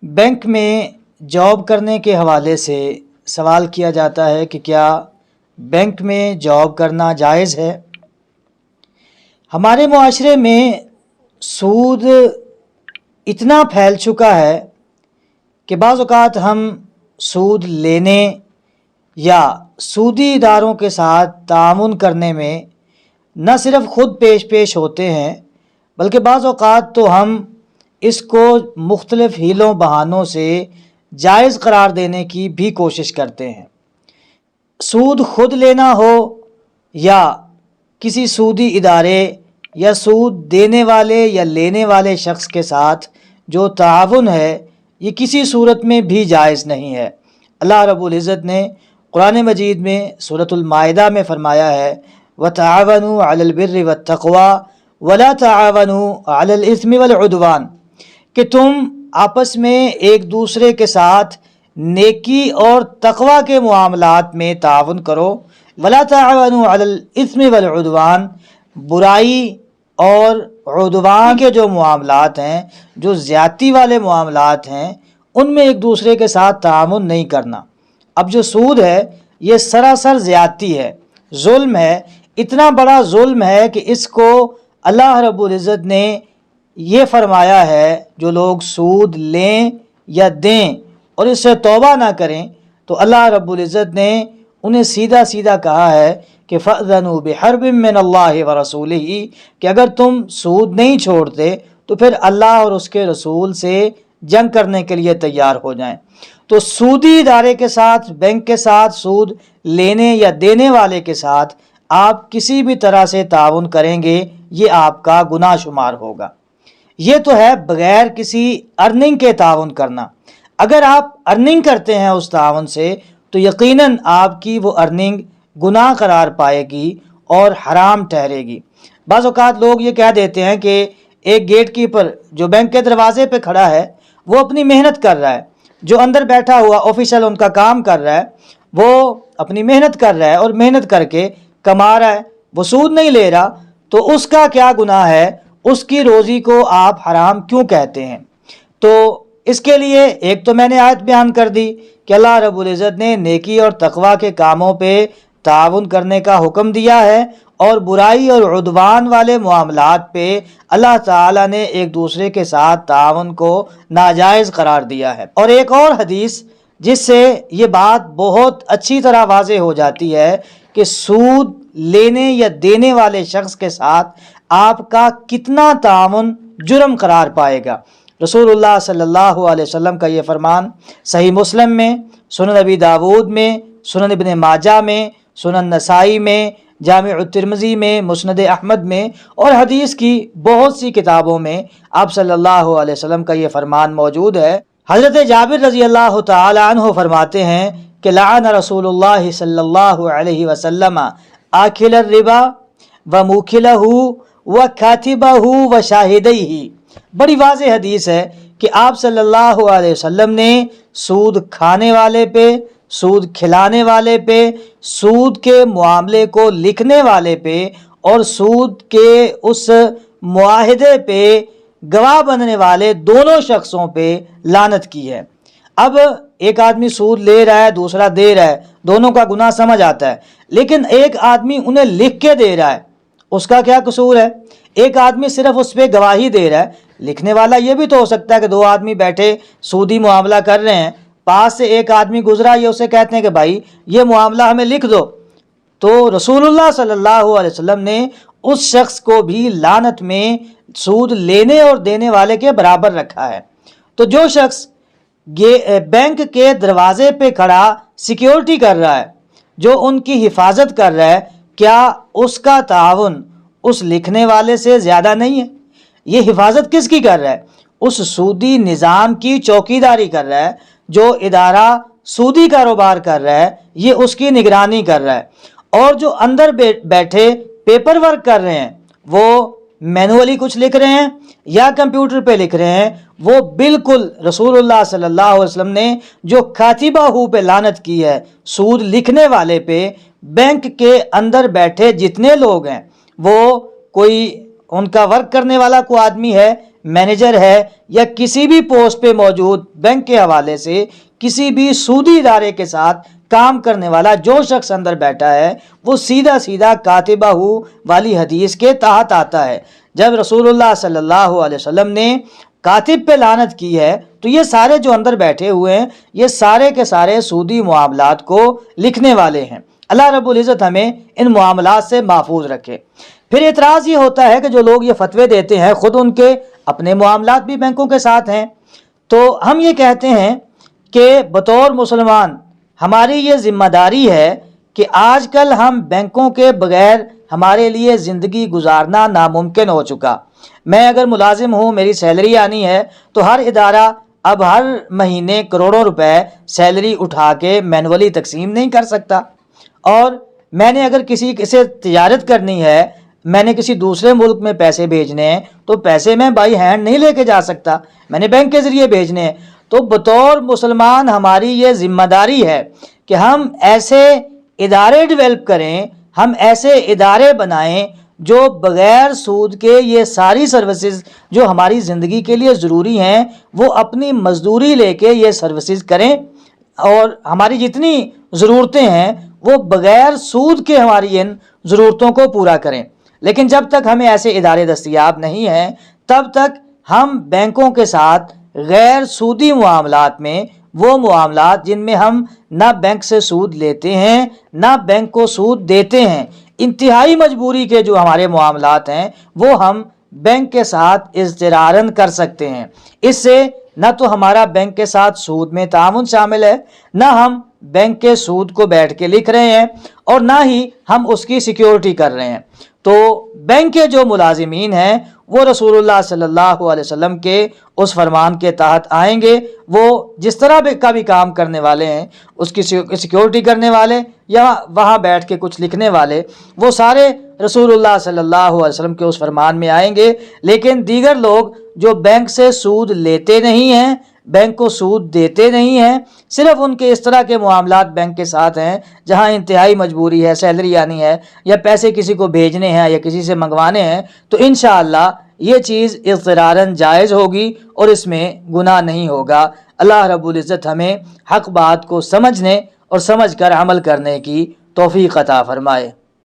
Bank میں job کرنے کے حوالے سے سوال کیا جاتا ہے کہ کیا بینک میں جاب کرنا جائز ہے؟ ہمارے معاشرے میں سود اتنا پھیل چکا ہے کہ بعض اوقات ہم سود لینے یا سودی اداروں کے ساتھ تعاون کرنے میں نہ صرف خود پیش ہوتے ہیں بلکہ بعض اوقات تو ہم اس کو مختلف ہیلوں بہانوں سے جائز قرار دینے کی بھی کوشش کرتے ہیں۔ سود خود لینا ہو یا کسی سودی ادارے یا سود دینے والے یا لینے والے شخص کے ساتھ جو تعاون ہے، یہ کسی صورت میں بھی جائز نہیں ہے۔ اللہ رب العزت نے قرآن مجید میں سورۃ المائدہ میں فرمایا ہے وَتَعَاوَنُوا عَلَى الْبِرِّ وَالتَّقْوَى وَلَا تَعَاوَنُوا عَلَى الْإِثْمِ وَالْعُدْوَانِ، کہ تم آپس میں ایک دوسرے کے ساتھ نیکی اور تقوی کے معاملات میں تعاون کرو، وَلَا تَعَاوَنُوا عَلَى الْإِثْمِ وَالْعُدْوَانِ، برائی اور عدوان کے جو معاملات ہیں، جو زیادتی والے معاملات ہیں، ان میں ایک دوسرے کے ساتھ تعاون نہیں کرنا۔ اب جو سود ہے یہ سراسر زیادتی ہے، ظلم ہے، اتنا بڑا ظلم ہے کہ اس کو اللہ رب العزت نے یہ فرمایا ہے جو لوگ سود لیں یا دیں اور اس سے توبہ نہ کریں تو اللہ رب العزت نے انہیں سیدھا سیدھا کہا ہے کہ فَأْذَنُوا بِحَرْبٍ مِّنَ اللَّهِ وَرَسُولِهِ، کہ اگر تم سود نہیں چھوڑتے تو پھر اللہ اور اس کے رسول سے جنگ کرنے کے لیے تیار ہو جائیں۔ تو سودی ادارے کے ساتھ، بینک کے ساتھ، سود لینے یا دینے والے کے ساتھ آپ کسی بھی طرح سے تعاون کریں گے یہ آپ کا گناہ شمار ہوگا۔ یہ تو ہے بغیر کسی ارننگ کے تعاون کرنا۔ اگر آپ ارننگ کرتے ہیں اس تعاون سے تو یقیناً آپ کی وہ ارننگ گناہ قرار پائے گی اور حرام ٹھہرے گی۔ بعض اوقات لوگ یہ کہہ دیتے ہیں کہ ایک گیٹ کیپر جو بینک کے دروازے پہ کھڑا ہے وہ اپنی محنت کر رہا ہے، جو اندر بیٹھا ہوا آفیشل ان کا کام کر رہا ہے وہ اپنی محنت کر رہا ہے اور محنت کر کے کما رہا ہے، وہ سود نہیں لے رہا، تو اس کا کیا گناہ ہے؟ اس کی روزی کو آپ حرام کیوں کہتے ہیں؟ تو اس کے لیے ایک تو میں نے آیت بیان کر دی کہ اللہ رب العزت نے نیکی اور تقوی کے کاموں پہ تعاون کرنے کا حکم دیا ہے اور برائی اور عدوان والے معاملات پہ اللہ تعالیٰ نے ایک دوسرے کے ساتھ تعاون کو ناجائز قرار دیا ہے۔ اور ایک اور حدیث جس سے یہ بات بہت اچھی طرح واضح ہو جاتی ہے کہ سود لینے یا دینے والے شخص کے ساتھ آپ کا کتنا تعاون جرم قرار پائے گا۔ رسول اللہ صلی اللہ علیہ وسلم کا یہ فرمان صحیح مسلم میں، سنن ابی داود میں، سنن ابن ماجہ میں، سنن نسائی میں، جامع الترمذی میں، مسند احمد میں اور حدیث کی بہت سی کتابوں میں آپ صلی اللہ علیہ وسلم کا یہ فرمان موجود ہے۔ حضرت جابر رضی اللہ تعالی عنہ فرماتے ہیں کہ لعن رسول اللہ صلی اللہ علیہ وسلم آکل الربا وموکلہ وکاتبہ وشاہدیہ۔ بڑی واضح حدیث ہے کہ آپ صلی اللہ علیہ وسلم نے سود کھانے والے پہ، سود کھلانے والے پہ، سود کے معاملے کو لکھنے والے پہ اور سود کے اس معاہدے پہ گواہ بننے والے دونوں شخصوں پہ لعنت کی ہے۔ اب ایک آدمی سود لے رہا ہے، دوسرا دے رہا ہے، دونوں کا گناہ سمجھ آتا ہے، لیکن ایک آدمی انہیں لکھ کے دے رہا ہے، اس کا کیا قصور ہے؟ ایک آدمی صرف اس پہ گواہی دے رہا ہے، لکھنے والا یہ بھی تو ہو سکتا ہے کہ دو آدمی بیٹھے سودی معاملہ کر رہے ہیں، پاس سے ایک آدمی گزرا، یہ اسے کہتے ہیں کہ بھائی یہ معاملہ ہمیں لکھ دو، تو رسول اللہ صلی اللہ علیہ وسلم نے اس شخص کو بھی لعنت میں سود لینے اور دینے والے کے برابر رکھا ہے۔ تو جو شخص بینک کے دروازے پہ کھڑا سیکیورٹی کر رہا ہے، جو ان کی حفاظت کر رہا ہے، کیا اس کا تعاون اس لکھنے والے سے زیادہ نہیں ہے؟ یہ حفاظت کس کی کر رہا ہے؟ اس سودی نظام کی چوکیداری کر رہا ہے۔ جو ادارہ سودی کاروبار کر رہا ہے یہ اس کی نگرانی کر رہا ہے، اور جو اندر بیٹھے پیپر ورک کر رہے ہیں، وہ مینولی کچھ لکھ رہے ہیں یا کمپیوٹر پہ لکھ رہے ہیں، وہ بالکل رسول اللہ صلی اللہ علیہ وسلم نے جو کاتبہ ہو پہ لعنت کی ہے، سود لکھنے والے پہ، بینک کے اندر بیٹھے جتنے لوگ ہیں وہ کوئی ان کا ورک کرنے والا کوئی آدمی ہے مینیجر ہے یا کسی بھی پوسٹ پہ موجود بینک کے حوالے سے کسی بھی سودی ادارے کے ساتھ کام کرنے والا جو شخص اندر بیٹھا ہے وہ سیدھا سیدھا کاتبہ والی حدیث کے تحت آتا ہے۔ جب رسول اللہ صلی اللہ علیہ وسلم نے کاتب پہ لعنت کی ہے تو یہ سارے جو اندر بیٹھے ہوئے ہیں یہ سارے کے سارے سودی معاملات کو لکھنے والے ہیں۔ اللہ رب العزت ہمیں ان معاملات سے محفوظ رکھے۔ پھر اعتراض یہ ہوتا ہے کہ جو لوگ یہ فتوے دیتے ہیں خود ان کے اپنے معاملات بھی بینکوں کے ساتھ ہیں، تو ہم یہ کہتے ہیں کہ بطور مسلمان ہماری یہ ذمہ داری ہے کہ آج کل ہم بینکوں کے بغیر ہمارے لیے زندگی گزارنا ناممکن ہو چکا۔ میں اگر ملازم ہوں، میری سیلری آنی ہے تو ہر ادارہ اب ہر مہینے کروڑوں روپے سیلری اٹھا کے مینولی تقسیم نہیں کر سکتا، اور میں نے اگر کسی سے تجارت کرنی ہے، میں نے کسی دوسرے ملک میں پیسے بھیجنے ہیں تو پیسے میں بائی ہینڈ نہیں لے کے جا سکتا، میں نے بینک کے ذریعے بھیجنے ہیں۔ تو بطور مسلمان ہماری یہ ذمہ داری ہے کہ ہم ایسے ادارے ڈیولپ کریں، ہم ایسے ادارے بنائیں جو بغیر سود کے یہ ساری سروسز جو ہماری زندگی کے لیے ضروری ہیں وہ اپنی مزدوری لے کے یہ سروسز کریں، اور ہماری جتنی ضرورتیں ہیں وہ بغیر سود کے ہماری ان ضرورتوں کو پورا کریں۔ لیکن جب تک ہمیں ایسے ادارے دستیاب نہیں ہیں تب تک ہم بینکوں کے ساتھ غیر سودی معاملات میں، وہ معاملات جن میں ہم نہ بینک سے سود لیتے ہیں نہ بینک کو سود دیتے ہیں، انتہائی مجبوری کے جو ہمارے معاملات ہیں وہ ہم بینک کے ساتھ اضطرارن کر سکتے ہیں۔ اس سے نہ تو ہمارا بینک کے ساتھ سود میں تعاون شامل ہے، نہ ہم بینک کے سود کو بیٹھ کے لکھ رہے ہیں، اور نہ ہی ہم اس کی سیکیورٹی کر رہے ہیں۔ تو بینک کے جو ملازمین ہیں وہ رسول اللہ صلی اللہ علیہ وسلم کے اس فرمان کے تحت آئیں گے، وہ جس طرح کا بھی کام کرنے والے ہیں، اس کی سیکیورٹی کرنے والے یا وہاں بیٹھ کے کچھ لکھنے والے، وہ سارے رسول اللہ صلی اللہ علیہ وسلم کے اس فرمان میں آئیں گے۔ لیکن دیگر لوگ جو بینک سے سود لیتے نہیں ہیں، بینک کو سود دیتے نہیں ہیں، صرف ان کے اس طرح کے معاملات بینک کے ساتھ ہیں جہاں انتہائی مجبوری ہے، سیلری آنی ہے یا پیسے کسی کو بھیجنے ہیں یا کسی سے منگوانے ہیں، تو انشاءاللہ یہ چیز اضطرارن جائز ہوگی اور اس میں گناہ نہیں ہوگا۔ اللہ رب العزت ہمیں حق بات کو سمجھنے اور سمجھ کر عمل کرنے کی توفیق عطا فرمائے۔